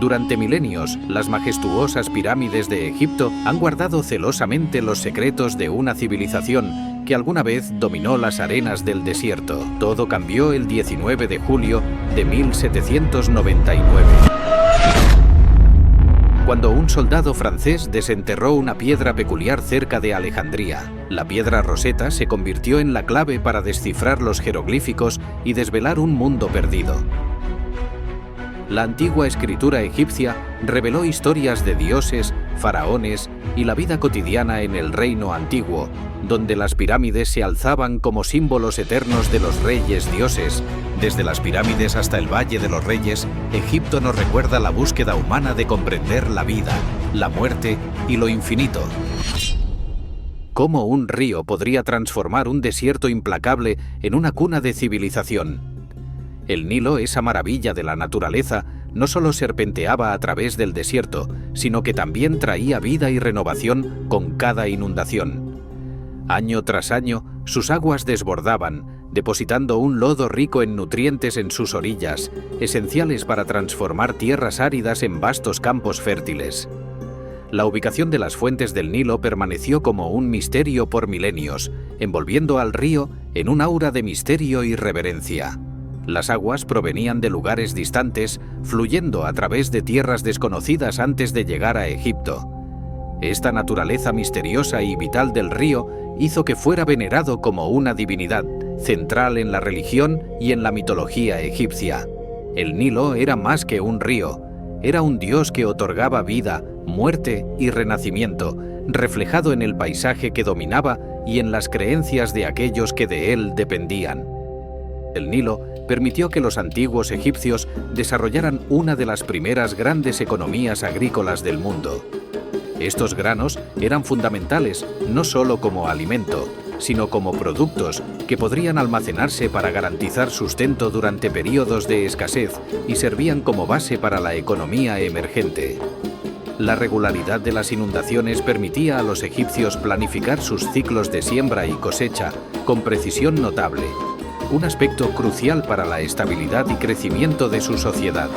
Durante milenios, las majestuosas pirámides de Egipto han guardado celosamente los secretos de una civilización que alguna vez dominó las arenas del desierto. Todo cambió el 19 de julio de 1799. Cuando un soldado francés desenterró una piedra peculiar cerca de Alejandría. La piedra Rosetta se convirtió en la clave para descifrar los jeroglíficos y desvelar un mundo perdido. La antigua escritura egipcia reveló historias de dioses, faraones y la vida cotidiana en el reino antiguo, donde las pirámides se alzaban como símbolos eternos de los reyes dioses. Desde las pirámides hasta el Valle de los Reyes, Egipto nos recuerda la búsqueda humana de comprender la vida, la muerte y lo infinito. ¿Cómo un río podría transformar un desierto implacable en una cuna de civilización? El Nilo, esa maravilla de la naturaleza, no solo serpenteaba a través del desierto, sino que también traía vida y renovación con cada inundación. Año tras año, sus aguas desbordaban, depositando un lodo rico en nutrientes en sus orillas, esenciales para transformar tierras áridas en vastos campos fértiles. La ubicación de las fuentes del Nilo permaneció como un misterio por milenios, envolviendo al río en un aura de misterio y reverencia. Las aguas provenían de lugares distantes, fluyendo a través de tierras desconocidas antes de llegar a Egipto. Esta naturaleza misteriosa y vital del río hizo que fuera venerado como una divinidad, central en la religión y en la mitología egipcia. El Nilo era más que un río, era un dios que otorgaba vida, muerte y renacimiento, reflejado en el paisaje que dominaba y en las creencias de aquellos que de él dependían. El Nilo permitió que los antiguos egipcios desarrollaran una de las primeras grandes economías agrícolas del mundo. Estos granos eran fundamentales no solo como alimento, sino como productos que podrían almacenarse para garantizar sustento durante periodos de escasez y servían como base para la economía emergente. La regularidad de las inundaciones permitía a los egipcios planificar sus ciclos de siembra y cosecha con precisión notable, un aspecto crucial para la estabilidad y crecimiento de su sociedad.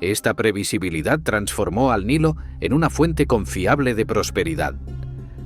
Esta previsibilidad transformó al Nilo en una fuente confiable de prosperidad.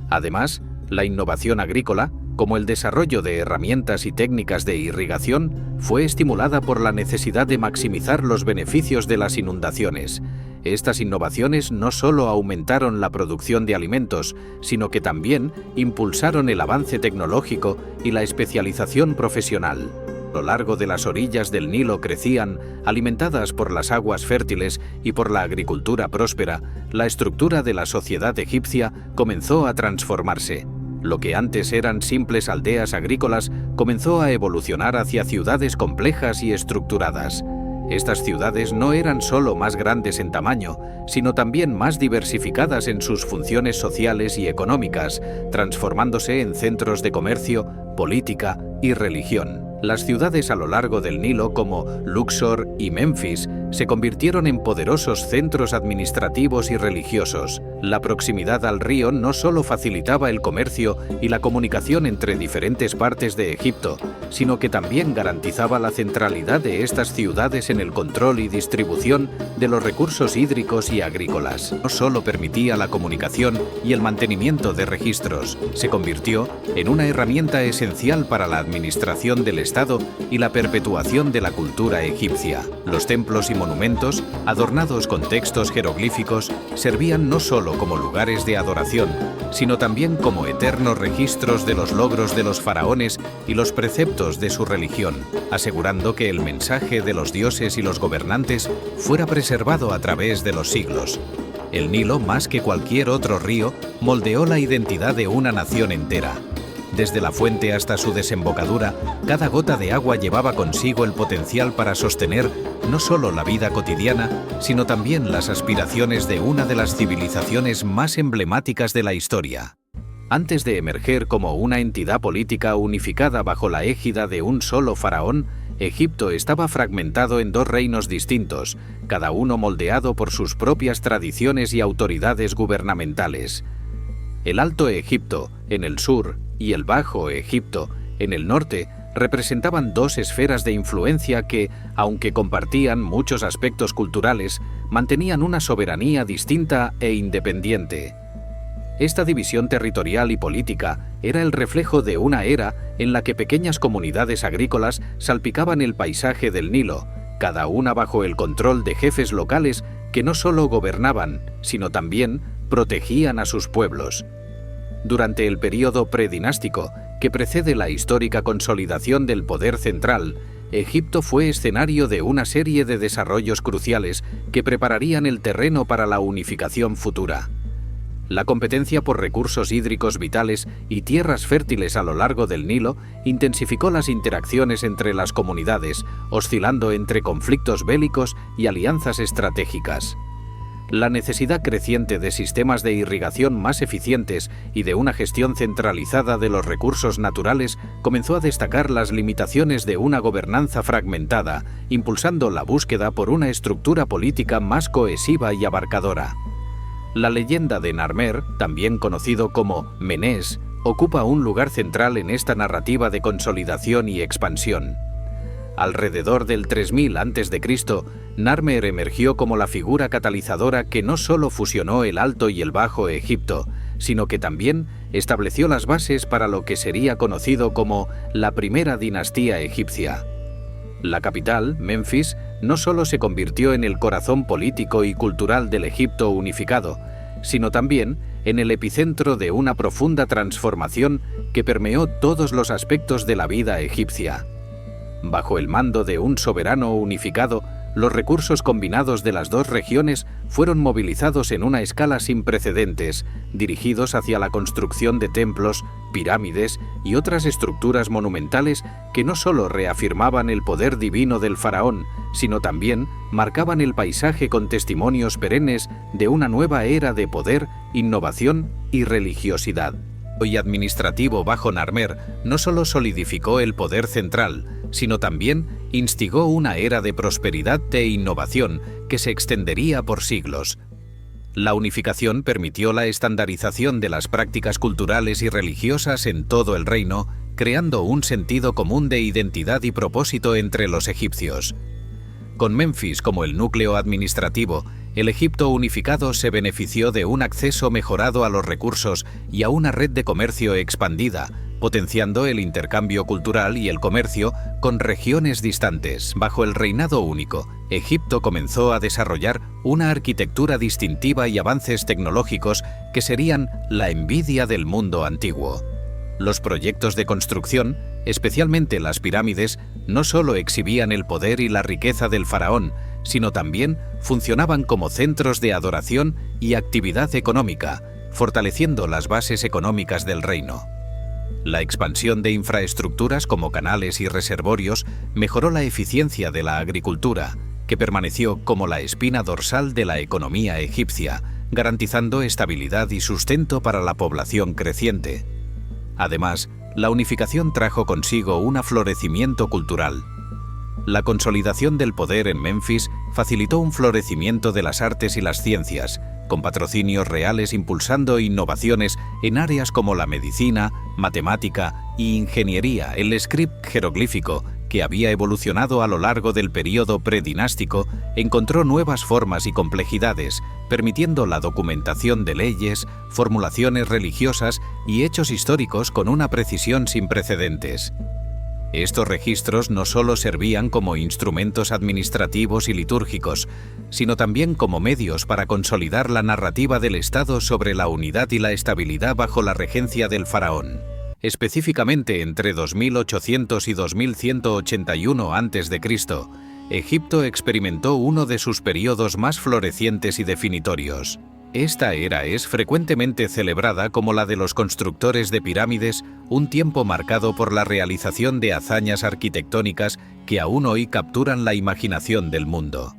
Además, la innovación agrícola, como el desarrollo de herramientas y técnicas de irrigación, fue estimulada por la necesidad de maximizar los beneficios de las inundaciones. Estas innovaciones no solo aumentaron la producción de alimentos, sino que también impulsaron el avance tecnológico y la especialización profesional. A lo largo de las orillas del Nilo crecían, alimentadas por las aguas fértiles y por la agricultura próspera, la estructura de la sociedad egipcia comenzó a transformarse. Lo que antes eran simples aldeas agrícolas comenzó a evolucionar hacia ciudades complejas y estructuradas. Estas ciudades no eran solo más grandes en tamaño, sino también más diversificadas en sus funciones sociales y económicas, transformándose en centros de comercio, política y religión. Las ciudades a lo largo del Nilo como Luxor y Memphis se convirtieron en poderosos centros administrativos y religiosos. La proximidad al río no solo facilitaba el comercio y la comunicación entre diferentes partes de Egipto, sino que también garantizaba la centralidad de estas ciudades en el control y distribución de los recursos hídricos y agrícolas. No solo permitía la comunicación y el mantenimiento de registros, se convirtió en una herramienta esencial para la administración del Estado y la perpetuación de la cultura egipcia. Los templos y monumentos, adornados con textos jeroglíficos, servían no solo como lugares de adoración, sino también como eternos registros de los logros de los faraones y los preceptos de su religión, asegurando que el mensaje de los dioses y los gobernantes fuera preservado a través de los siglos. El Nilo, más que cualquier otro río, moldeó la identidad de una nación entera. Desde la fuente hasta su desembocadura, cada gota de agua llevaba consigo el potencial para sostener no solo la vida cotidiana, sino también las aspiraciones de una de las civilizaciones más emblemáticas de la historia. Antes de emerger como una entidad política unificada bajo la égida de un solo faraón, Egipto estaba fragmentado en dos reinos distintos, cada uno moldeado por sus propias tradiciones y autoridades gubernamentales. El Alto Egipto, en el sur, y el Bajo Egipto, en el norte, representaban dos esferas de influencia que, aunque compartían muchos aspectos culturales, mantenían una soberanía distinta e independiente. Esta división territorial y política era el reflejo de una era en la que pequeñas comunidades agrícolas salpicaban el paisaje del Nilo, cada una bajo el control de jefes locales que no solo gobernaban, sino también protegían a sus pueblos. Durante el período predinástico, que precede la histórica consolidación del poder central, Egipto fue escenario de una serie de desarrollos cruciales que prepararían el terreno para la unificación futura. La competencia por recursos hídricos vitales y tierras fértiles a lo largo del Nilo intensificó las interacciones entre las comunidades, oscilando entre conflictos bélicos y alianzas estratégicas. La necesidad creciente de sistemas de irrigación más eficientes y de una gestión centralizada de los recursos naturales comenzó a destacar las limitaciones de una gobernanza fragmentada, impulsando la búsqueda por una estructura política más cohesiva y abarcadora. La leyenda de Narmer, también conocido como Menés, ocupa un lugar central en esta narrativa de consolidación y expansión. Alrededor del 3000 a.C., Narmer emergió como la figura catalizadora que no solo fusionó el Alto y el Bajo Egipto, sino que también estableció las bases para lo que sería conocido como la primera dinastía egipcia. La capital, Menfis, no solo se convirtió en el corazón político y cultural del Egipto unificado, sino también en el epicentro de una profunda transformación que permeó todos los aspectos de la vida egipcia. Bajo el mando de un soberano unificado, los recursos combinados de las dos regiones fueron movilizados en una escala sin precedentes, dirigidos hacia la construcción de templos, pirámides y otras estructuras monumentales que no solo reafirmaban el poder divino del faraón, sino también marcaban el paisaje con testimonios perennes de una nueva era de poder, innovación y religiosidad. Y administrativo bajo Narmer no solo solidificó el poder central, sino también instigó una era de prosperidad e innovación que se extendería por siglos. La unificación permitió la estandarización de las prácticas culturales y religiosas en todo el reino, creando un sentido común de identidad y propósito entre los egipcios. Con Menfis como el núcleo administrativo, el Egipto unificado se benefició de un acceso mejorado a los recursos y a una red de comercio expandida, potenciando el intercambio cultural y el comercio con regiones distantes. Bajo el reinado único, Egipto comenzó a desarrollar una arquitectura distintiva y avances tecnológicos que serían la envidia del mundo antiguo. Los proyectos de construcción, especialmente las pirámides, no solo exhibían el poder y la riqueza del faraón, sino también funcionaban como centros de adoración y actividad económica, fortaleciendo las bases económicas del reino. La expansión de infraestructuras como canales y reservorios mejoró la eficiencia de la agricultura, que permaneció como la espina dorsal de la economía egipcia, garantizando estabilidad y sustento para la población creciente. Además, la unificación trajo consigo un aflorecimiento cultural. La consolidación del poder en Menfis facilitó un florecimiento de las artes y las ciencias, con patrocinios reales impulsando innovaciones en áreas como la medicina, matemática y ingeniería. El script jeroglífico, que había evolucionado a lo largo del período predinástico, encontró nuevas formas y complejidades, permitiendo la documentación de leyes, formulaciones religiosas y hechos históricos con una precisión sin precedentes. Estos registros no solo servían como instrumentos administrativos y litúrgicos, sino también como medios para consolidar la narrativa del Estado sobre la unidad y la estabilidad bajo la regencia del faraón. Específicamente entre 2800 y 2181 a.C., Egipto experimentó uno de sus periodos más florecientes y definitorios. Esta era es frecuentemente celebrada como la de los constructores de pirámides, un tiempo marcado por la realización de hazañas arquitectónicas que aún hoy capturan la imaginación del mundo.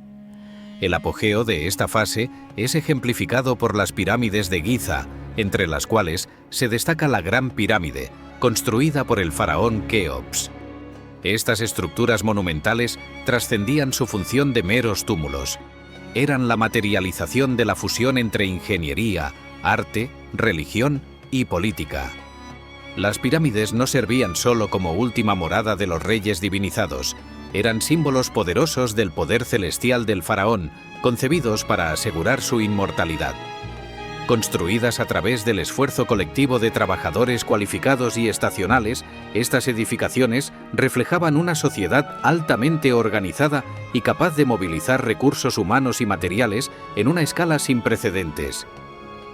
El apogeo de esta fase es ejemplificado por las pirámides de Giza, entre las cuales se destaca la Gran Pirámide, construida por el faraón Keops. Estas estructuras monumentales trascendían su función de meros túmulos. Eran la materialización de la fusión entre ingeniería, arte, religión y política. Las pirámides no servían solo como última morada de los reyes divinizados, eran símbolos poderosos del poder celestial del faraón, concebidos para asegurar su inmortalidad. Construidas a través del esfuerzo colectivo de trabajadores cualificados y estacionales, estas edificaciones reflejaban una sociedad altamente organizada y capaz de movilizar recursos humanos y materiales en una escala sin precedentes.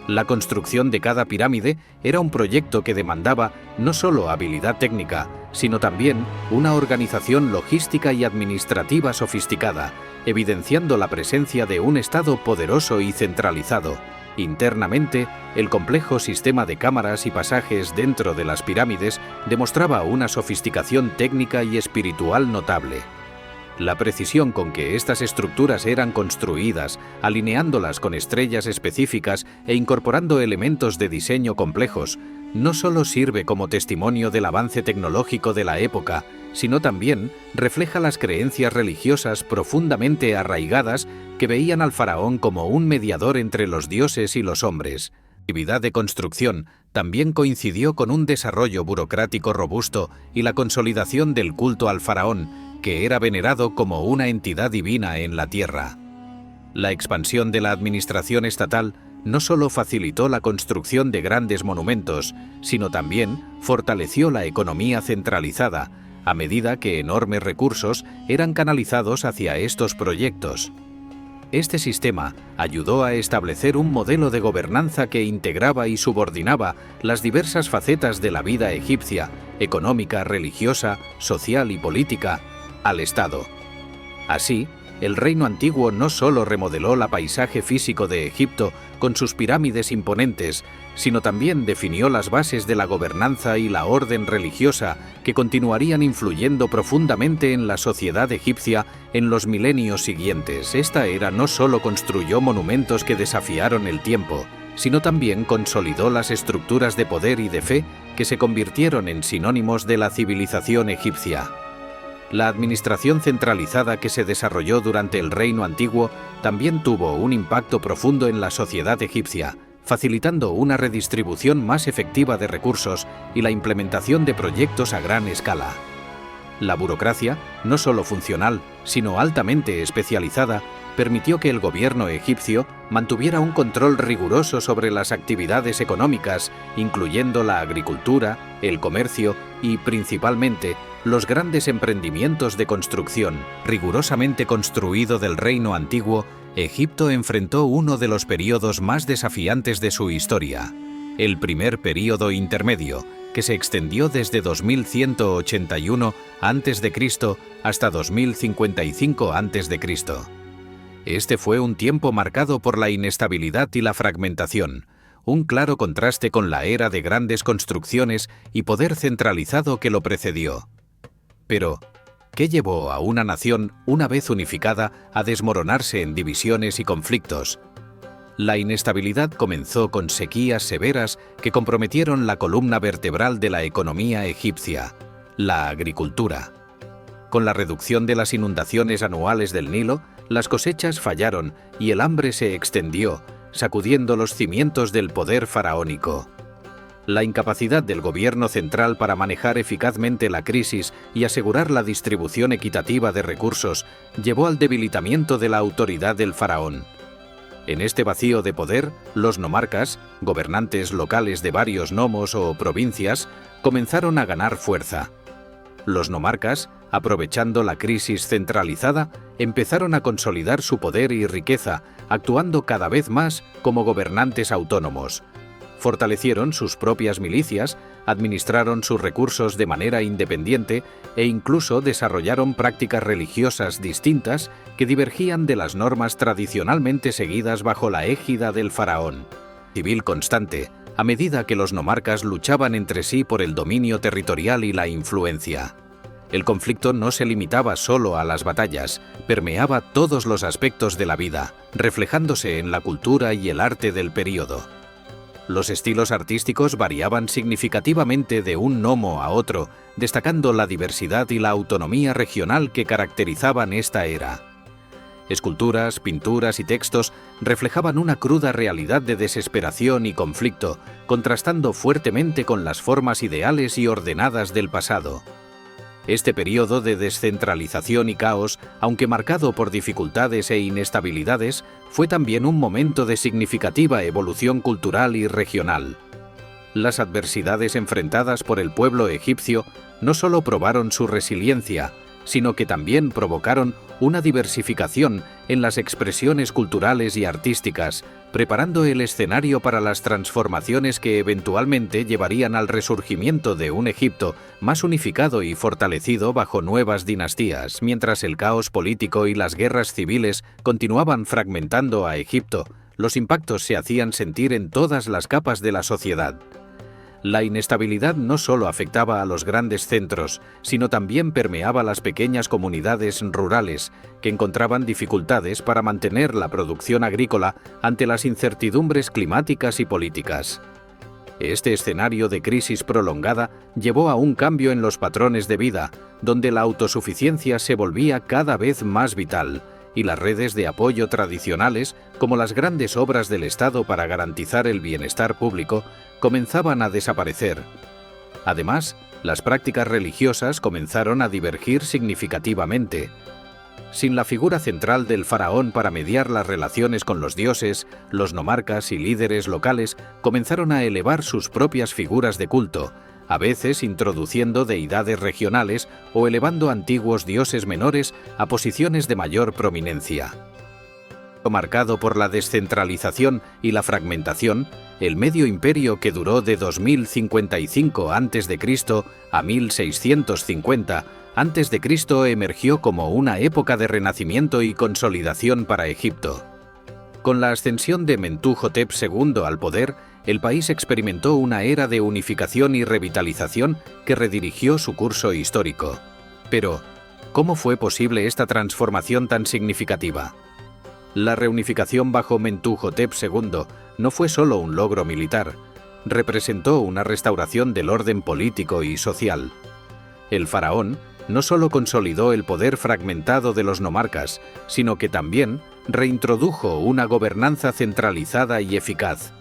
La construcción de cada pirámide era un proyecto que demandaba no solo habilidad técnica, sino también una organización logística y administrativa sofisticada, evidenciando la presencia de un Estado poderoso y centralizado. Internamente, el complejo sistema de cámaras y pasajes dentro de las pirámides demostraba una sofisticación técnica y espiritual notable. La precisión con que estas estructuras eran construidas, alineándolas con estrellas específicas e incorporando elementos de diseño complejos, no solo sirve como testimonio del avance tecnológico de la época, sino también refleja las creencias religiosas profundamente arraigadas que veían al faraón como un mediador entre los dioses y los hombres. La actividad de construcción también coincidió con un desarrollo burocrático robusto y la consolidación del culto al faraón, que era venerado como una entidad divina en la tierra. La expansión de la administración estatal no solo facilitó la construcción de grandes monumentos, sino también fortaleció la economía centralizada, a medida que enormes recursos eran canalizados hacia estos proyectos. Este sistema ayudó a establecer un modelo de gobernanza que integraba y subordinaba las diversas facetas de la vida egipcia, económica, religiosa, social y política, al Estado. Así, el reino antiguo no solo remodeló el paisaje físico de Egipto con sus pirámides imponentes, sino también definió las bases de la gobernanza y la orden religiosa que continuarían influyendo profundamente en la sociedad egipcia en los milenios siguientes. Esta era no solo construyó monumentos que desafiaron el tiempo, sino también consolidó las estructuras de poder y de fe que se convirtieron en sinónimos de la civilización egipcia. La administración centralizada que se desarrolló durante el Reino Antiguo también tuvo un impacto profundo en la sociedad egipcia, facilitando una redistribución más efectiva de recursos y la implementación de proyectos a gran escala. La burocracia, no solo funcional, sino altamente especializada, permitió que el gobierno egipcio mantuviera un control riguroso sobre las actividades económicas, incluyendo la agricultura, el comercio y, principalmente, los grandes emprendimientos de construcción. Rigurosamente construido del Reino Antiguo, Egipto enfrentó uno de los períodos más desafiantes de su historia, el primer período intermedio, que se extendió desde 2181 a.C. hasta 2055 a.C. Este fue un tiempo marcado por la inestabilidad y la fragmentación, un claro contraste con la era de grandes construcciones y poder centralizado que lo precedió. Pero, ¿qué llevó a una nación, una vez unificada, a desmoronarse en divisiones y conflictos? La inestabilidad comenzó con sequías severas que comprometieron la columna vertebral de la economía egipcia, la agricultura. Con la reducción de las inundaciones anuales del Nilo, las cosechas fallaron y el hambre se extendió, sacudiendo los cimientos del poder faraónico. La incapacidad del gobierno central para manejar eficazmente la crisis y asegurar la distribución equitativa de recursos llevó al debilitamiento de la autoridad del faraón. En este vacío de poder, los nomarcas, gobernantes locales de varios nomos o provincias, comenzaron a ganar fuerza. Los nomarcas, aprovechando la crisis centralizada, empezaron a consolidar su poder y riqueza, actuando cada vez más como gobernantes autónomos. Fortalecieron sus propias milicias, administraron sus recursos de manera independiente e incluso desarrollaron prácticas religiosas distintas que divergían de las normas tradicionalmente seguidas bajo la égida del faraón. Civil constante, a medida que los nomarcas luchaban entre sí por el dominio territorial y la influencia. El conflicto no se limitaba solo a las batallas, permeaba todos los aspectos de la vida, reflejándose en la cultura y el arte del período. Los estilos artísticos variaban significativamente de un nomo a otro, destacando la diversidad y la autonomía regional que caracterizaban esta era. Esculturas, pinturas y textos reflejaban una cruda realidad de desesperación y conflicto, contrastando fuertemente con las formas ideales y ordenadas del pasado. Este periodo de descentralización y caos, aunque marcado por dificultades e inestabilidades, fue también un momento de significativa evolución cultural y regional. Las adversidades enfrentadas por el pueblo egipcio no solo probaron su resiliencia, sino que también provocaron una diversificación en las expresiones culturales y artísticas, preparando el escenario para las transformaciones que eventualmente llevarían al resurgimiento de un Egipto más unificado y fortalecido bajo nuevas dinastías, mientras el caos político y las guerras civiles continuaban fragmentando a Egipto. Los impactos se hacían sentir en todas las capas de la sociedad. La inestabilidad no solo afectaba a los grandes centros, sino también permeaba las pequeñas comunidades rurales, que encontraban dificultades para mantener la producción agrícola ante las incertidumbres climáticas y políticas. Este escenario de crisis prolongada llevó a un cambio en los patrones de vida, donde la autosuficiencia se volvía cada vez más vital, y las redes de apoyo tradicionales, como las grandes obras del Estado para garantizar el bienestar público, comenzaban a desaparecer. Además, las prácticas religiosas comenzaron a divergir significativamente. Sin la figura central del faraón para mediar las relaciones con los dioses, los nomarcas y líderes locales comenzaron a elevar sus propias figuras de culto, a veces introduciendo deidades regionales o elevando antiguos dioses menores a posiciones de mayor prominencia. Marcado por la descentralización y la fragmentación, el Medio Imperio, que duró de 2055 a.C. a 1650 a.C., emergió como una época de renacimiento y consolidación para Egipto. Con la ascensión de Mentuhotep II al poder, el país experimentó una era de unificación y revitalización que redirigió su curso histórico. Pero, ¿cómo fue posible esta transformación tan significativa? La reunificación bajo Mentuhotep II no fue solo un logro militar, representó una restauración del orden político y social. El faraón no solo consolidó el poder fragmentado de los nomarcas, sino que también reintrodujo una gobernanza centralizada y eficaz.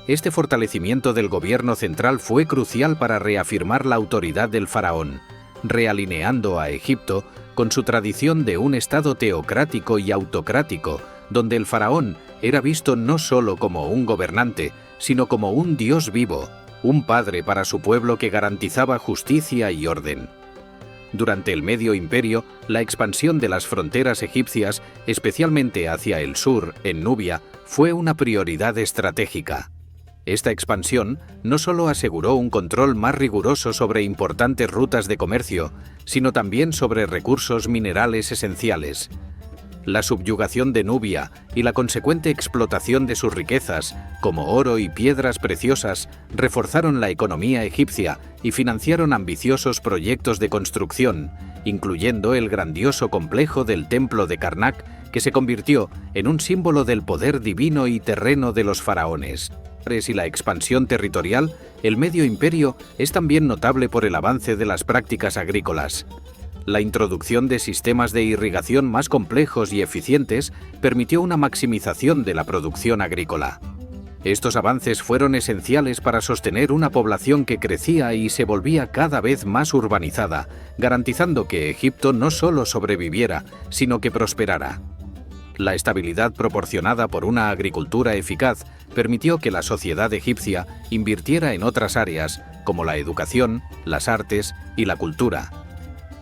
Este fortalecimiento del gobierno central fue crucial para reafirmar la autoridad del faraón, realineando a Egipto con su tradición de un estado teocrático y autocrático, donde el faraón era visto no solo como un gobernante, sino como un dios vivo, un padre para su pueblo que garantizaba justicia y orden. Durante el Medio Imperio, la expansión de las fronteras egipcias, especialmente hacia el sur, en Nubia, fue una prioridad estratégica. Esta expansión no solo aseguró un control más riguroso sobre importantes rutas de comercio, sino también sobre recursos minerales esenciales. La subyugación de Nubia y la consecuente explotación de sus riquezas, como oro y piedras preciosas, reforzaron la economía egipcia y financiaron ambiciosos proyectos de construcción, incluyendo el grandioso complejo del Templo de Karnak, que se convirtió en un símbolo del poder divino y terreno de los faraones. Y la expansión territorial, el Medio Imperio es también notable por el avance de las prácticas agrícolas. La introducción de sistemas de irrigación más complejos y eficientes permitió una maximización de la producción agrícola. Estos avances fueron esenciales para sostener una población que crecía y se volvía cada vez más urbanizada, garantizando que Egipto no solo sobreviviera, sino que prosperara. La estabilidad proporcionada por una agricultura eficaz permitió que la sociedad egipcia invirtiera en otras áreas, como la educación, las artes y la cultura.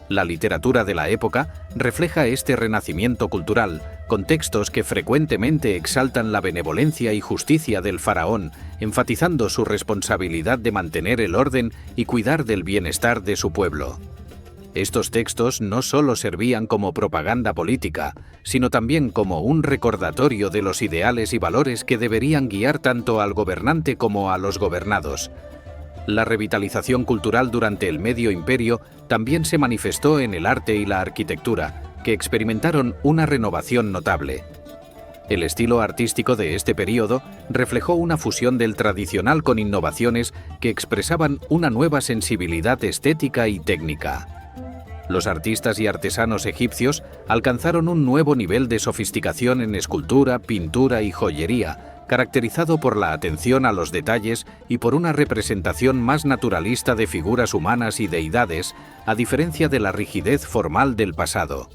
La literatura de la época refleja este renacimiento cultural, con textos que frecuentemente exaltan la benevolencia y justicia del faraón, enfatizando su responsabilidad de mantener el orden y cuidar del bienestar de su pueblo. Estos textos no solo servían como propaganda política, sino también como un recordatorio de los ideales y valores que deberían guiar tanto al gobernante como a los gobernados. La revitalización cultural durante el Medio Imperio también se manifestó en el arte y la arquitectura, que experimentaron una renovación notable. El estilo artístico de este período reflejó una fusión del tradicional con innovaciones que expresaban una nueva sensibilidad estética y técnica. Los artistas y artesanos egipcios alcanzaron un nuevo nivel de sofisticación en escultura, pintura y joyería, caracterizado por la atención a los detalles y por una representación más naturalista de figuras humanas y deidades, a diferencia de la rigidez formal del pasado.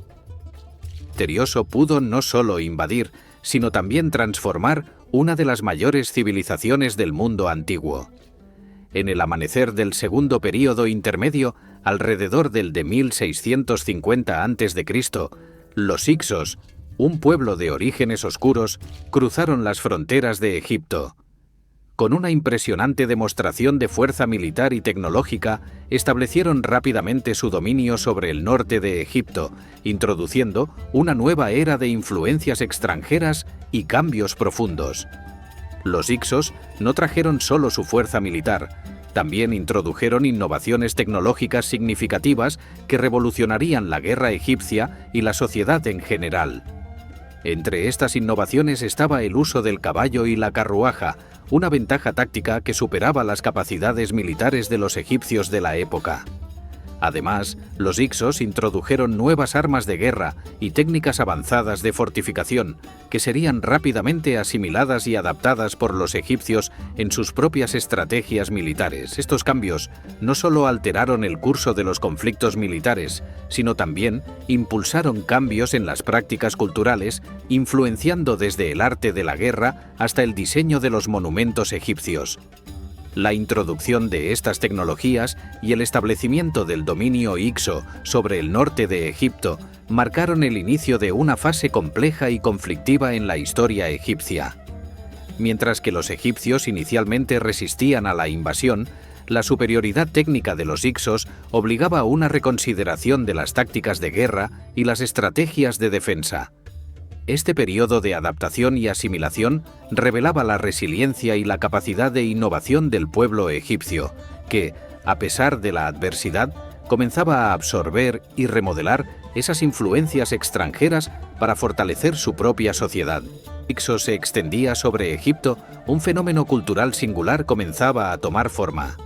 Misterioso pudo no solo invadir, sino también transformar una de las mayores civilizaciones del mundo antiguo. En el amanecer del segundo período intermedio, alrededor del de 1650 a.C., los Hicsos, un pueblo de orígenes oscuros, cruzaron las fronteras de Egipto. Con una impresionante demostración de fuerza militar y tecnológica, establecieron rápidamente su dominio sobre el norte de Egipto, introduciendo una nueva era de influencias extranjeras y cambios profundos. Los Hicsos no trajeron solo su fuerza militar, también introdujeron innovaciones tecnológicas significativas que revolucionarían la guerra egipcia y la sociedad en general. Entre estas innovaciones estaba el uso del caballo y la carruaja, una ventaja táctica que superaba las capacidades militares de los egipcios de la época. Además, los Hicsos introdujeron nuevas armas de guerra y técnicas avanzadas de fortificación, que serían rápidamente asimiladas y adaptadas por los egipcios en sus propias estrategias militares. Estos cambios no solo alteraron el curso de los conflictos militares, sino también impulsaron cambios en las prácticas culturales, influenciando desde el arte de la guerra hasta el diseño de los monumentos egipcios. La introducción de estas tecnologías y el establecimiento del dominio hicso sobre el norte de Egipto marcaron el inicio de una fase compleja y conflictiva en la historia egipcia. Mientras que los egipcios inicialmente resistían a la invasión, la superioridad técnica de los hicsos obligaba a una reconsideración de las tácticas de guerra y las estrategias de defensa. Este periodo de adaptación y asimilación revelaba la resiliencia y la capacidad de innovación del pueblo egipcio, que, a pesar de la adversidad, comenzaba a absorber y remodelar esas influencias extranjeras para fortalecer su propia sociedad. Hicso se extendía sobre Egipto, un fenómeno cultural singular comenzaba a tomar forma.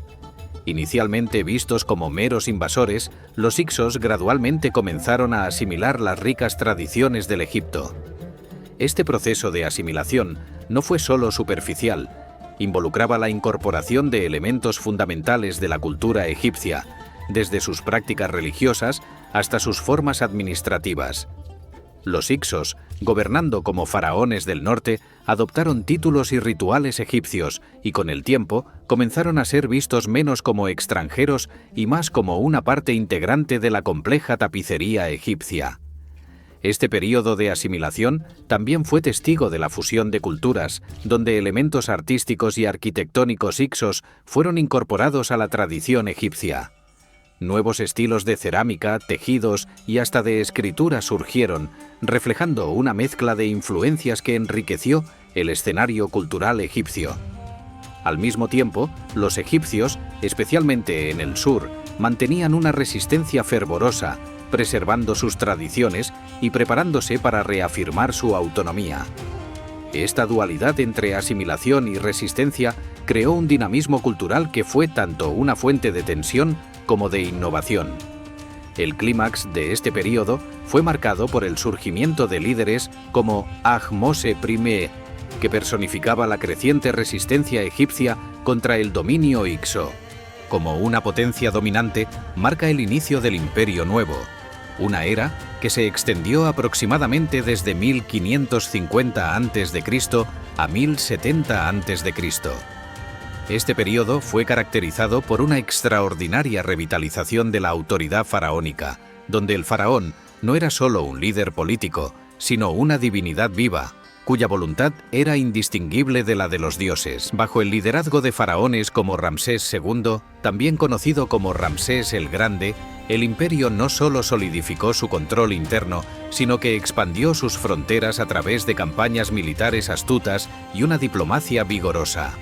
Inicialmente vistos como meros invasores, los hicsos gradualmente comenzaron a asimilar las ricas tradiciones del Egipto. Este proceso de asimilación no fue solo superficial, involucraba la incorporación de elementos fundamentales de la cultura egipcia, desde sus prácticas religiosas hasta sus formas administrativas. Los hicsos, gobernando como faraones del norte, adoptaron títulos y rituales egipcios y con el tiempo comenzaron a ser vistos menos como extranjeros y más como una parte integrante de la compleja tapicería egipcia. Este período de asimilación también fue testigo de la fusión de culturas, donde elementos artísticos y arquitectónicos hicsos fueron incorporados a la tradición egipcia. Nuevos estilos de cerámica, tejidos y hasta de escritura surgieron, reflejando una mezcla de influencias que enriqueció el escenario cultural egipcio. Al mismo tiempo, los egipcios, especialmente en el sur, mantenían una resistencia fervorosa, preservando sus tradiciones y preparándose para reafirmar su autonomía. Esta dualidad entre asimilación y resistencia creó un dinamismo cultural que fue tanto una fuente de tensión como de innovación. El clímax de este período fue marcado por el surgimiento de líderes como Ahmose I, que personificaba la creciente resistencia egipcia contra el dominio hicso. Como una potencia dominante, marca el inicio del Imperio Nuevo, una era que se extendió aproximadamente desde 1550 a.C. a 1070 a.C. Este período fue caracterizado por una extraordinaria revitalización de la autoridad faraónica, donde el faraón no era solo un líder político, sino una divinidad viva, cuya voluntad era indistinguible de la de los dioses. Bajo el liderazgo de faraones como Ramsés II, también conocido como Ramsés el Grande, el imperio no solo solidificó su control interno, sino que expandió sus fronteras a través de campañas militares astutas y una diplomacia vigorosa.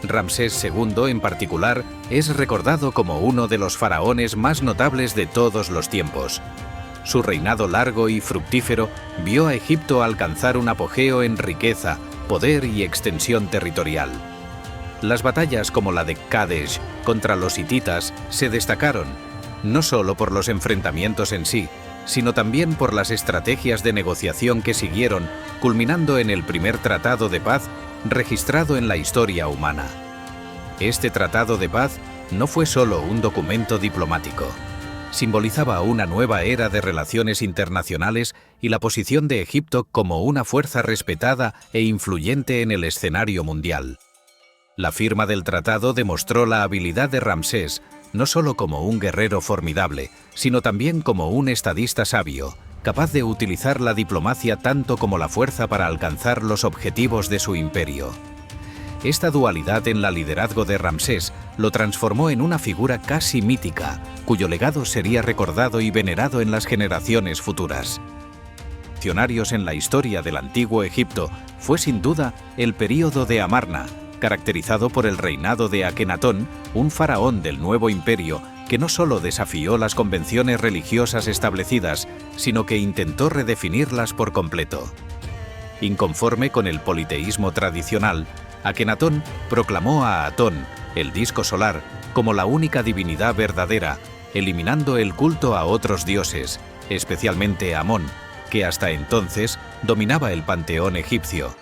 Ramsés II, en particular, es recordado como uno de los faraones más notables de todos los tiempos. Su reinado largo y fructífero vio a Egipto alcanzar un apogeo en riqueza, poder y extensión territorial. Las batallas como la de Kadesh contra los hititas se destacaron, no solo por los enfrentamientos en sí, sino también por las estrategias de negociación que siguieron, culminando en el primer tratado de paz registrado en la historia humana. Este tratado de paz no fue solo un documento diplomático. Simbolizaba una nueva era de relaciones internacionales y la posición de Egipto como una fuerza respetada e influyente en el escenario mundial. La firma del tratado demostró la habilidad de Ramsés, no solo como un guerrero formidable, sino también como un estadista sabio, capaz de utilizar la diplomacia tanto como la fuerza para alcanzar los objetivos de su imperio. Esta dualidad en la liderazgo de Ramsés lo transformó en una figura casi mítica, cuyo legado sería recordado y venerado en las generaciones futuras. Funcionarios en la historia del antiguo Egipto fue sin duda el período de Amarna, caracterizado por el reinado de Akenatón, un faraón del nuevo imperio que no solo desafió las convenciones religiosas establecidas, sino que intentó redefinirlas por completo. Inconforme con el politeísmo tradicional, Akenatón proclamó a Atón, el disco solar, como la única divinidad verdadera, eliminando el culto a otros dioses, especialmente Amón, que hasta entonces dominaba el panteón egipcio.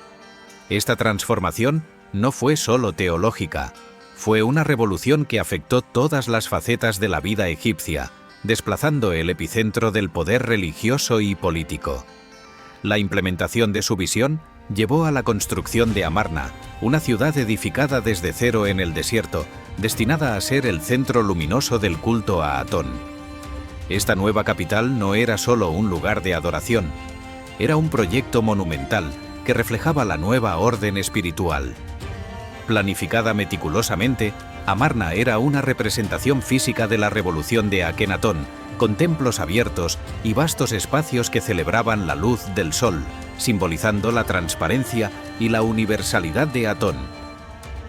Esta transformación no fue solo teológica, fue una revolución que afectó todas las facetas de la vida egipcia, desplazando el epicentro del poder religioso y político. La implementación de su visión llevó a la construcción de Amarna, una ciudad edificada desde cero en el desierto, destinada a ser el centro luminoso del culto a Atón. Esta nueva capital no era solo un lugar de adoración, era un proyecto monumental que reflejaba la nueva orden espiritual. Planificada meticulosamente, Amarna era una representación física de la revolución de Akenatón, con templos abiertos y vastos espacios que celebraban la luz del sol, simbolizando la transparencia y la universalidad de Atón.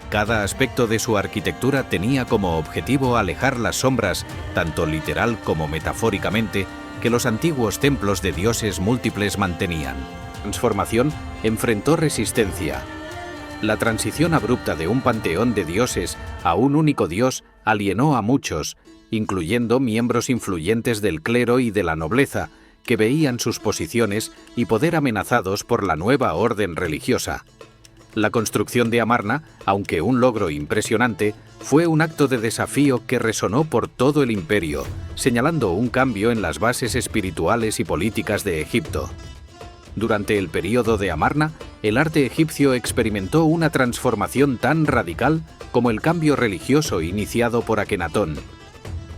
Cada aspecto de su arquitectura tenía como objetivo alejar las sombras, tanto literal como metafóricamente, que los antiguos templos de dioses múltiples mantenían. La transformación enfrentó resistencia. La transición abrupta de un panteón de dioses a un único dios alienó a muchos, incluyendo miembros influyentes del clero y de la nobleza, que veían sus posiciones y poder amenazados por la nueva orden religiosa. La construcción de Amarna, aunque un logro impresionante, fue un acto de desafío que resonó por todo el imperio, señalando un cambio en las bases espirituales y políticas de Egipto. Durante el período de Amarna, el arte egipcio experimentó una transformación tan radical como el cambio religioso iniciado por Akenatón.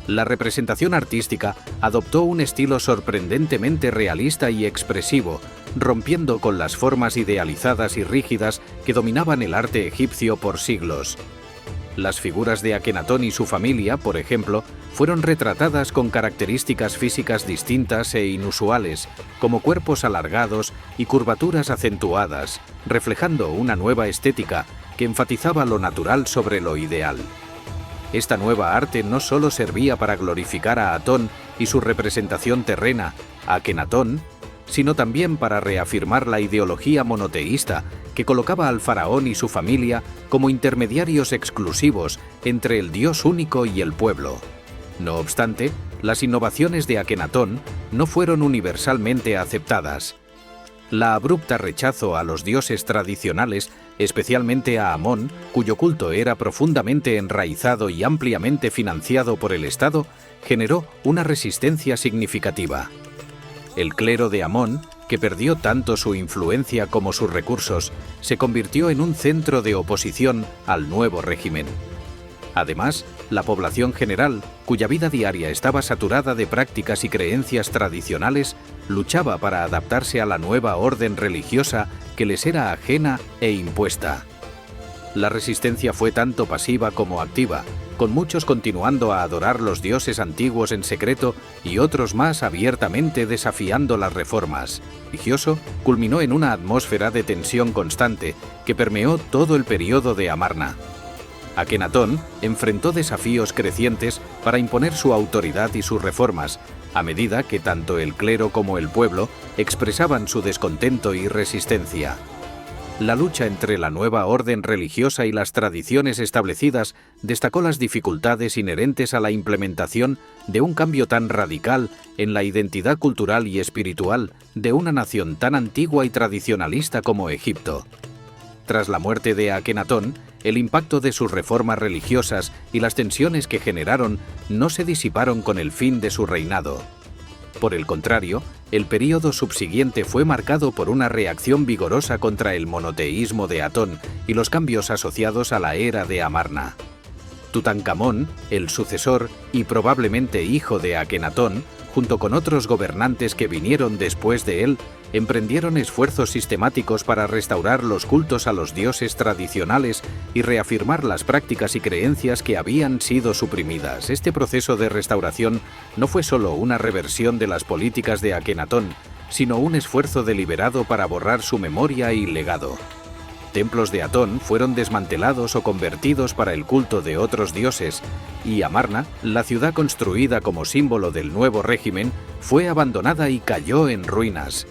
La representación artística adoptó un estilo sorprendentemente realista y expresivo, rompiendo con las formas idealizadas y rígidas que dominaban el arte egipcio por siglos. Las figuras de Akenatón y su familia, por ejemplo, fueron retratadas con características físicas distintas e inusuales, como cuerpos alargados y curvaturas acentuadas, reflejando una nueva estética que enfatizaba lo natural sobre lo ideal. Esta nueva arte no solo servía para glorificar a Atón y su representación terrena, Akenatón, sino también para reafirmar la ideología monoteísta que colocaba al faraón y su familia como intermediarios exclusivos entre el Dios único y el pueblo. No obstante, las innovaciones de Akenatón no fueron universalmente aceptadas. La abrupta rechazo a los dioses tradicionales, especialmente a Amón, cuyo culto era profundamente enraizado y ampliamente financiado por el Estado, generó una resistencia significativa. El clero de Amón, que perdió tanto su influencia como sus recursos, se convirtió en un centro de oposición al nuevo régimen. Además, la población general, cuya vida diaria estaba saturada de prácticas y creencias tradicionales, luchaba para adaptarse a la nueva orden religiosa que les era ajena e impuesta. La resistencia fue tanto pasiva como activa, con muchos continuando a adorar los dioses antiguos en secreto y otros más abiertamente desafiando las reformas. El religioso culminó en una atmósfera de tensión constante que permeó todo el período de Amarna. Akenatón enfrentó desafíos crecientes para imponer su autoridad y sus reformas, a medida que tanto el clero como el pueblo expresaban su descontento y resistencia. La lucha entre la nueva orden religiosa y las tradiciones establecidas destacó las dificultades inherentes a la implementación de un cambio tan radical en la identidad cultural y espiritual de una nación tan antigua y tradicionalista como Egipto. Tras la muerte de Akenatón, el impacto de sus reformas religiosas y las tensiones que generaron no se disiparon con el fin de su reinado. Por el contrario, el período subsiguiente fue marcado por una reacción vigorosa contra el monoteísmo de Atón y los cambios asociados a la era de Amarna. Tutankamón, el sucesor y probablemente hijo de Akenatón, junto con otros gobernantes que vinieron después de él, emprendieron esfuerzos sistemáticos para restaurar los cultos a los dioses tradicionales y reafirmar las prácticas y creencias que habían sido suprimidas. Este proceso de restauración no fue solo una reversión de las políticas de Akenatón, sino un esfuerzo deliberado para borrar su memoria y legado. Templos de Atón fueron desmantelados o convertidos para el culto de otros dioses, y Amarna, la ciudad construida como símbolo del nuevo régimen, fue abandonada y cayó en ruinas.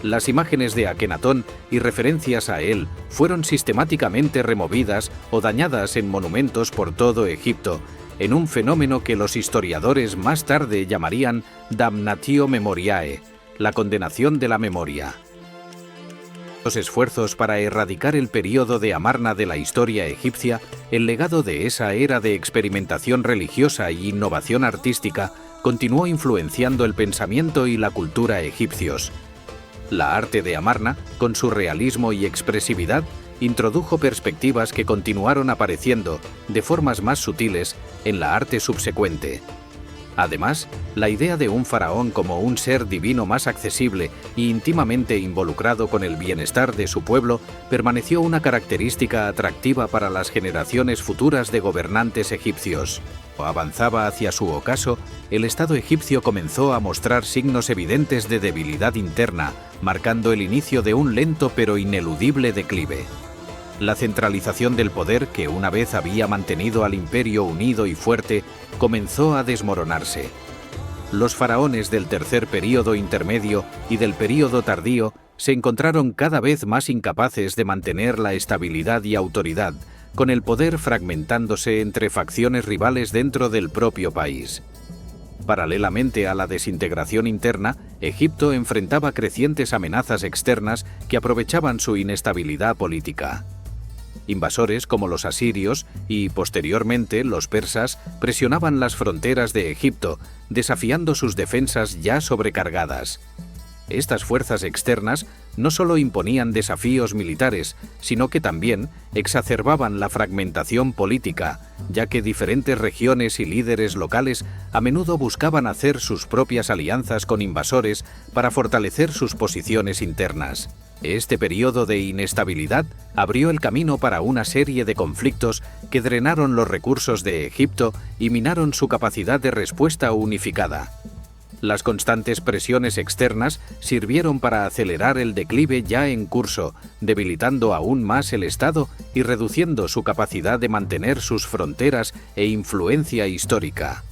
Las imágenes de Akenatón y referencias a él fueron sistemáticamente removidas o dañadas en monumentos por todo Egipto, en un fenómeno que los historiadores más tarde llamarían damnatio memoriae, la condenación de la memoria. Los esfuerzos para erradicar el período de Amarna de la historia egipcia, el legado de esa era de experimentación religiosa e innovación artística continuó influenciando el pensamiento y la cultura egipcios. La arte de Amarna, con su realismo y expresividad, introdujo perspectivas que continuaron apareciendo, de formas más sutiles, en la arte subsecuente. Además, la idea de un faraón como un ser divino más accesible e íntimamente involucrado con el bienestar de su pueblo permaneció una característica atractiva para las generaciones futuras de gobernantes egipcios. Avanzaba hacia su ocaso, el Estado egipcio comenzó a mostrar signos evidentes de debilidad interna, marcando el inicio de un lento pero ineludible declive. La centralización del poder, que una vez había mantenido al imperio unido y fuerte, comenzó a desmoronarse. Los faraones del tercer período intermedio y del período tardío se encontraron cada vez más incapaces de mantener la estabilidad y autoridad, con el poder fragmentándose entre facciones rivales dentro del propio país. Paralelamente a la desintegración interna, Egipto enfrentaba crecientes amenazas externas que aprovechaban su inestabilidad política. Invasores como los asirios y, posteriormente, los persas presionaban las fronteras de Egipto, desafiando sus defensas ya sobrecargadas. Estas fuerzas externas no solo imponían desafíos militares, sino que también exacerbaban la fragmentación política, ya que diferentes regiones y líderes locales a menudo buscaban hacer sus propias alianzas con invasores para fortalecer sus posiciones internas. Este periodo de inestabilidad abrió el camino para una serie de conflictos que drenaron los recursos de Egipto y minaron su capacidad de respuesta unificada. Las constantes presiones externas sirvieron para acelerar el declive ya en curso, debilitando aún más el Estado y reduciendo su capacidad de mantener sus fronteras e influencia histórica.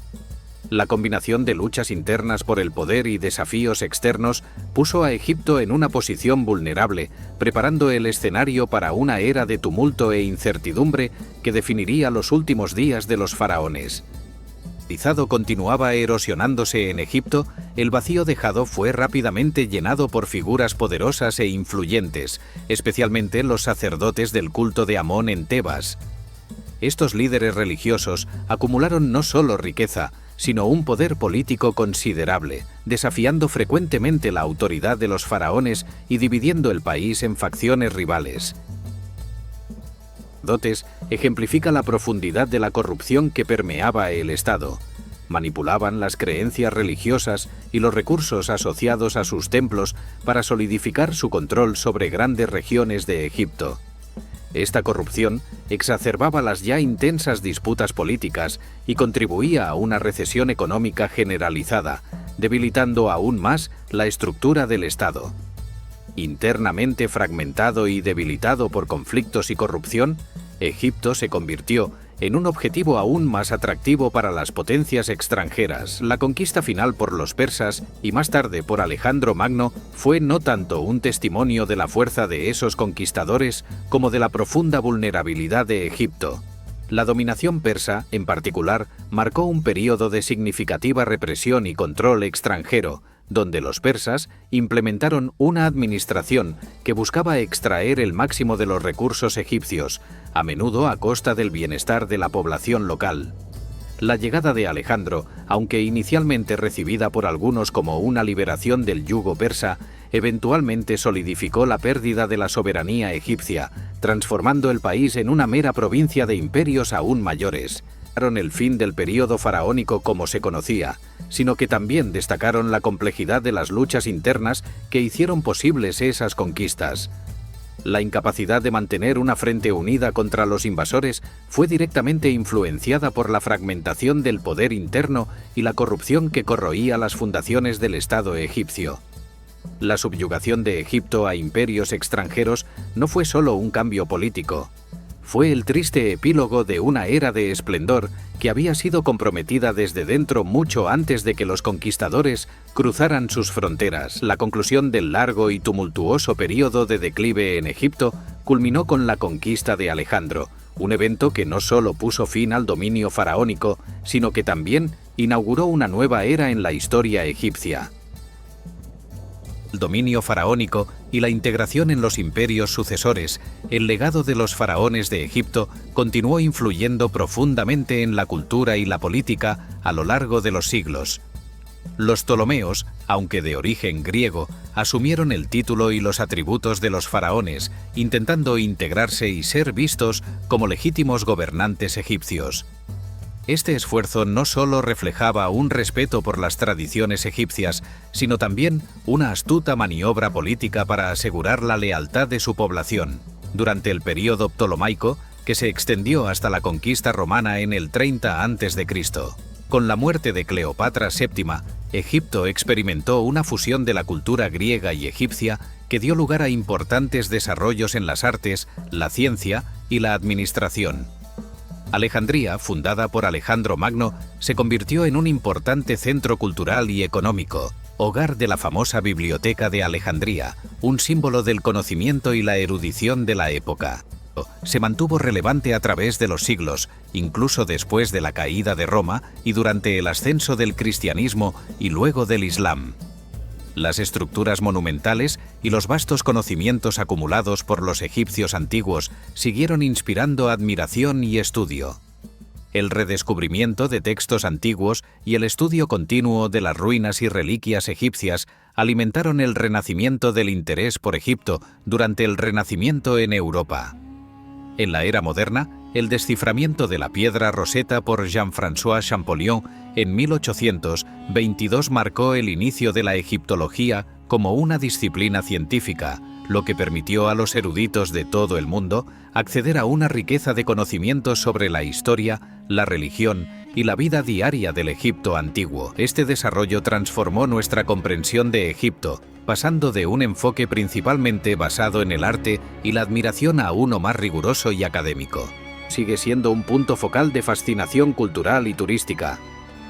La combinación de luchas internas por el poder y desafíos externos puso a Egipto en una posición vulnerable, preparando el escenario para una era de tumulto e incertidumbre que definiría los últimos días de los faraones. El Estado continuaba erosionándose en Egipto, el vacío dejado fue rápidamente llenado por figuras poderosas e influyentes, especialmente los sacerdotes del culto de Amón en Tebas. Estos líderes religiosos acumularon no solo riqueza, sino un poder político considerable, desafiando frecuentemente la autoridad de los faraones y dividiendo el país en facciones rivales. Sacerdotes ejemplifica la profundidad de la corrupción que permeaba el Estado. Manipulaban las creencias religiosas y los recursos asociados a sus templos para solidificar su control sobre grandes regiones de Egipto. Esta corrupción exacerbaba las ya intensas disputas políticas y contribuía a una recesión económica generalizada, debilitando aún más la estructura del Estado. Internamente fragmentado y debilitado por conflictos y corrupción, Egipto se convirtió en un objetivo aún más atractivo para las potencias extranjeras. La conquista final por los persas y más tarde por Alejandro Magno fue no tanto un testimonio de la fuerza de esos conquistadores como de la profunda vulnerabilidad de Egipto. La dominación persa, en particular, marcó un período de significativa represión y control extranjero, donde los persas implementaron una administración que buscaba extraer el máximo de los recursos egipcios, a menudo a costa del bienestar de la población local. La llegada de Alejandro, aunque inicialmente recibida por algunos como una liberación del yugo persa, eventualmente solidificó la pérdida de la soberanía egipcia, transformando el país en una mera provincia de imperios aún mayores. El fin del período faraónico como se conocía, sino que también destacaron la complejidad de las luchas internas que hicieron posibles esas conquistas. La incapacidad de mantener una frente unida contra los invasores fue directamente influenciada por la fragmentación del poder interno y la corrupción que corroía las fundaciones del Estado egipcio. La subyugación de Egipto a imperios extranjeros no fue solo un cambio político. Fue el triste epílogo de una era de esplendor que había sido comprometida desde dentro mucho antes de que los conquistadores cruzaran sus fronteras. La conclusión del largo y tumultuoso período de declive en Egipto culminó con la conquista de Alejandro, un evento que no solo puso fin al dominio faraónico, sino que también inauguró una nueva era en la historia egipcia. El dominio faraónico y la integración en los imperios sucesores, el legado de los faraones de Egipto continuó influyendo profundamente en la cultura y la política a lo largo de los siglos. Los Ptolomeos, aunque de origen griego, asumieron el título y los atributos de los faraones, intentando integrarse y ser vistos como legítimos gobernantes egipcios. Este esfuerzo no solo reflejaba un respeto por las tradiciones egipcias, sino también una astuta maniobra política para asegurar la lealtad de su población. Durante el período ptolomaico, que se extendió hasta la conquista romana en el 30 a.C., con la muerte de Cleopatra VII, Egipto experimentó una fusión de la cultura griega y egipcia que dio lugar a importantes desarrollos en las artes, la ciencia y la administración. Alejandría, fundada por Alejandro Magno, se convirtió en un importante centro cultural y económico, hogar de la famosa Biblioteca de Alejandría, un símbolo del conocimiento y la erudición de la época. Se mantuvo relevante a través de los siglos, incluso después de la caída de Roma y durante el ascenso del cristianismo y luego del Islam. Las estructuras monumentales y los vastos conocimientos acumulados por los egipcios antiguos siguieron inspirando admiración y estudio. El redescubrimiento de textos antiguos y el estudio continuo de las ruinas y reliquias egipcias alimentaron el renacimiento del interés por Egipto durante el Renacimiento en Europa. En la era moderna, el desciframiento de la piedra Rosetta por Jean-François Champollion en 1822 marcó el inicio de la egiptología como una disciplina científica, lo que permitió a los eruditos de todo el mundo acceder a una riqueza de conocimientos sobre la historia, la religión y la vida diaria del Egipto antiguo. Este desarrollo transformó nuestra comprensión de Egipto, pasando de un enfoque principalmente basado en el arte y la admiración a uno más riguroso y académico. Sigue siendo un punto focal de fascinación cultural y turística.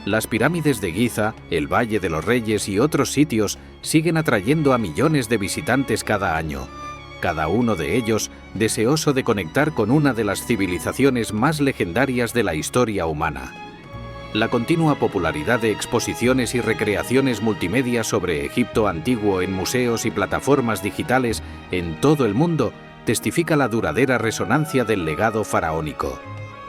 Las pirámides de Giza, el Valle de los Reyes y otros sitios siguen atrayendo a millones de visitantes cada año, cada uno de ellos deseoso de conectar con una de las civilizaciones más legendarias de la historia humana. La continua popularidad de exposiciones y recreaciones multimedia sobre Egipto antiguo en museos y plataformas digitales en todo el mundo testifica la duradera resonancia del legado faraónico.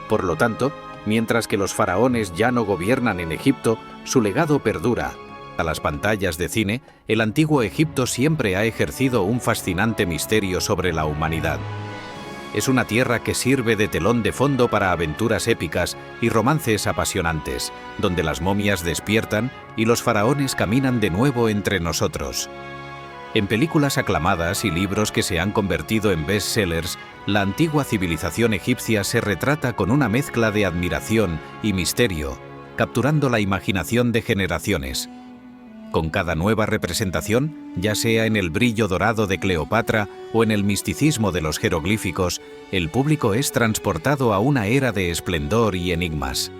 Por lo tanto, mientras que los faraones ya no gobiernan en Egipto, su legado perdura. A las pantallas de cine, el antiguo Egipto siempre ha ejercido un fascinante misterio sobre la humanidad. Es una tierra que sirve de telón de fondo para aventuras épicas y romances apasionantes, donde las momias despiertan y los faraones caminan de nuevo entre nosotros. En películas aclamadas y libros que se han convertido en bestsellers, la antigua civilización egipcia se retrata con una mezcla de admiración y misterio, capturando la imaginación de generaciones. Con cada nueva representación, ya sea en el brillo dorado de Cleopatra o en el misticismo de los jeroglíficos, el público es transportado a una era de esplendor y enigmas.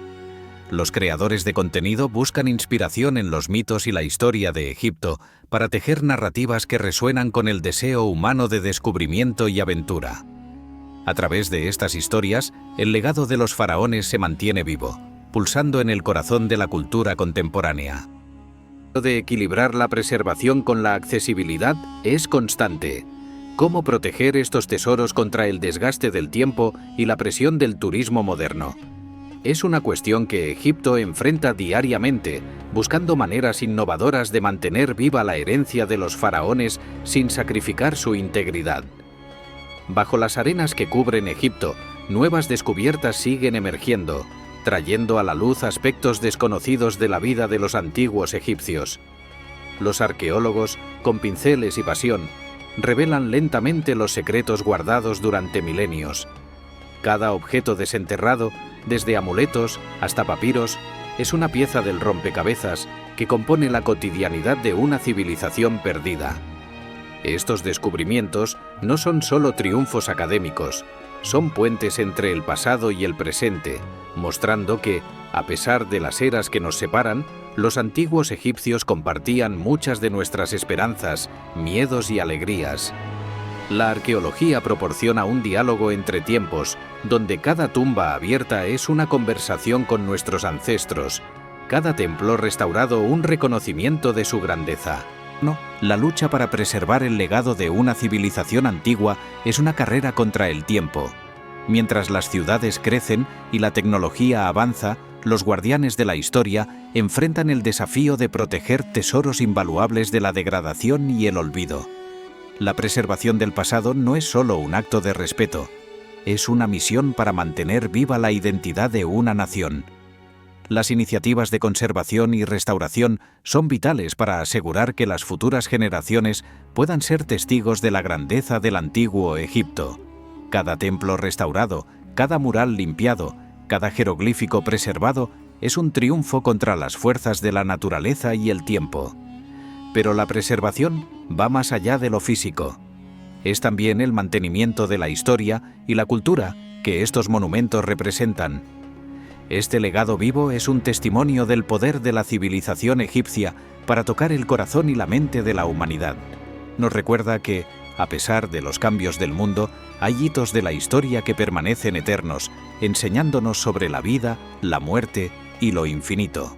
Los creadores de contenido buscan inspiración en los mitos y la historia de Egipto para tejer narrativas que resuenan con el deseo humano de descubrimiento y aventura. A través de estas historias, el legado de los faraones se mantiene vivo, pulsando en el corazón de la cultura contemporánea. De equilibrar la preservación con la accesibilidad es constante. ¿Cómo proteger estos tesoros contra el desgaste del tiempo y la presión del turismo moderno? Es una cuestión que Egipto enfrenta diariamente, buscando maneras innovadoras de mantener viva la herencia de los faraones sin sacrificar su integridad. Bajo las arenas que cubren Egipto, nuevas descubiertas siguen emergiendo, trayendo a la luz aspectos desconocidos de la vida de los antiguos egipcios. Los arqueólogos, con pinceles y pasión, revelan lentamente los secretos guardados durante milenios. Cada objeto desenterrado, desde amuletos hasta papiros, es una pieza del rompecabezas que compone la cotidianidad de una civilización perdida. Estos descubrimientos no son solo triunfos académicos, son puentes entre el pasado y el presente, mostrando que, a pesar de las eras que nos separan, los antiguos egipcios compartían muchas de nuestras esperanzas, miedos y alegrías. La arqueología proporciona un diálogo entre tiempos, donde cada tumba abierta es una conversación con nuestros ancestros, cada templo restaurado un reconocimiento de su grandeza. La lucha para preservar el legado de una civilización antigua es una carrera contra el tiempo. Mientras las ciudades crecen y la tecnología avanza, los guardianes de la historia enfrentan el desafío de proteger tesoros invaluables de la degradación y el olvido. La preservación del pasado no es solo un acto de respeto, es una misión para mantener viva la identidad de una nación. Las iniciativas de conservación y restauración son vitales para asegurar que las futuras generaciones puedan ser testigos de la grandeza del antiguo Egipto. Cada templo restaurado, cada mural limpiado, cada jeroglífico preservado es un triunfo contra las fuerzas de la naturaleza y el tiempo. Pero la preservación va más allá de lo físico. Es también el mantenimiento de la historia y la cultura que estos monumentos representan. Este legado vivo es un testimonio del poder de la civilización egipcia para tocar el corazón y la mente de la humanidad. Nos recuerda que, a pesar de los cambios del mundo, hay hitos de la historia que permanecen eternos, enseñándonos sobre la vida, la muerte y lo infinito.